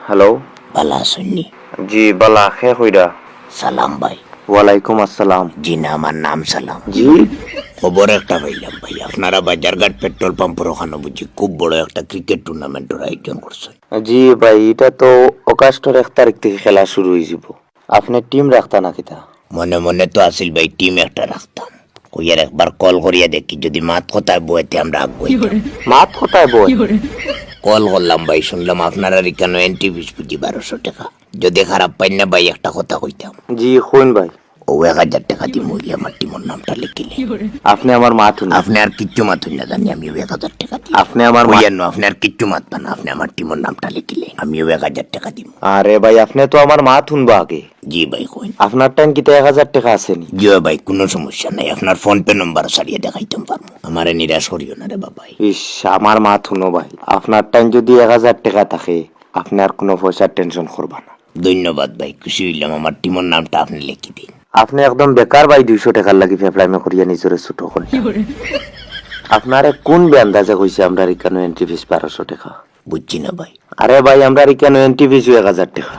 Hello. বালা শুননি? জি বালা, খে কইরা? সালাম ভাই। ওয়ালাইকুম আসসালাম। জি না, আমার নাম সালাম। জি খবর একটা পাইলাম ভাই, আপনারা বাজারঘাট পেট্রোল পাম্পের ওখানে বুঝি খুব বড় একটা ক্রিকেট টুর্নামেন্টের আয়োজন করছেন। জি ভাই, এটা তো অগাস্টের 1 তারিখ থেকে খেলা শুরু হয়ে যাব। আপনি টিম রাখতা নাকি তা? মনে মনে তো আসিল ভাই টিম একটা রাখতাম, কইয়ার একবার কল করিয়া দেখি যদি মাত কথায় বইতে আমরা আগুয়াই। মাত কোথায় বই? কল করলাম ভাই, শুনলাম আপনারা কেন এন্ট্রি ফিস বুঝি 1200 টাকা। যদি খারাপ পাই না ভাই একটা কথা কইতাম, জি কইন ভাই। ও 1000 টাকা দিয়ে মহিলা আমার টিমের নামটা লিখিলে। আপনি আমার মাতুন। আপনি আর কিচ্ছু মাতুন না জানি, আমিও 1000 টাকা দিই। আপনি আমার কইয়ার না, আপনি আর কিচ্ছু মাতবেন না, আপনি আমার টিমের নামটা লিখিলে আমিও 1000 টাকা দিব। আরে ভাই, আপনি তো আমার মাতুন বা আগে। জি ভাই কইন। আপনার টাইম কি 1000 টাকা আসেনি? জি ভাই, কোনো সমস্যা নাই, আপনার ফোন পে নম্বর সারিয়ে দেখাইতাম পারবো। আমারে নিরাশ করিও না রে বাবাই। ইস, আমার মাতুনো ভাই, আপনার টাইম যদি 1000 টাকা থাকে আপনি আর কোনো পয়সার টেনশন করবা না। ধন্যবাদ ভাই, খুশি হইলাম। আমার টিমের নামটা আপনি লিখে দিন। আপনি একদম বেকার ভাই 200 টাকার লাগি ফেফলাইমে করিয়া নিজরে ছোট করে। আপনারে কোন বেন্দাজে কইছে আমরা এখানে এন্ট্রি ফিস 1200 টাকা? বুঝছি না ভাই। আরে ভাই, আমরা এখানে এন্ট্রি ফিস 1000 টাকা।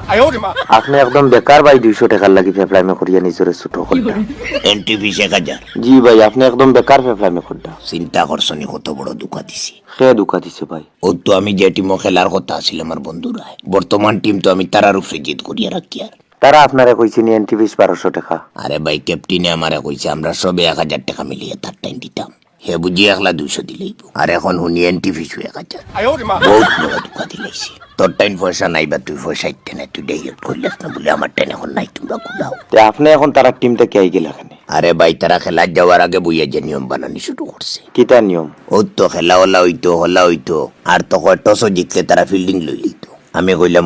আপনি একদম বেকার ভাই 200 টাকার লাগি ফেফলাইমে করিয়া নিজরে ছোট করে। Entry fees 1000? জি ভাই, আপনি একদম বেকার ফেফলাইমে করডা। চিন্তা করছনি কত বড় দুঃখা দিছি। সে দুকা দিছে ভাই। ও তো আমি যে টিমও খেলার কথা আছিল আমার বন্ধুরা, বর্তমান টিম তো আমি তারার উপরে জিত করিয়া রাখি। আর তারা আপনারে কইছে নি এন্ট্রি ফিস 1200 টাকা। আরে ভাই, ক্যাপ্টেনে আমারে কইছে আমরা সবে 1000 টাকা মিলিয়ে তার টাইম দিতাম, হে বুঝি 200 দিলেই। আর এখন শুনি এন্ট্রি ফিস 1000। বহুত বড় দুঃখা দিলাইছি। তোর টাইম পয়সা নাই বা তুই পয়সা ইতে নাই, তুই ডাইরেক্ট কইলাস না বলে আমার টাইম এখন নাই, তোমরা কুলাও। তে আপনি এখন তারা টিমটা কে গেল এখানে? আরে ভাই, তারা খেলার যাওয়ার আগে বইয়া যে নিয়ম বানানি শুরু করছে। কিতা নিয়ম? ও তো খেলা হলা হইতো আর তো টসও জিতলে তারা ফিল্ডিং লই লিত। আমি কইলাম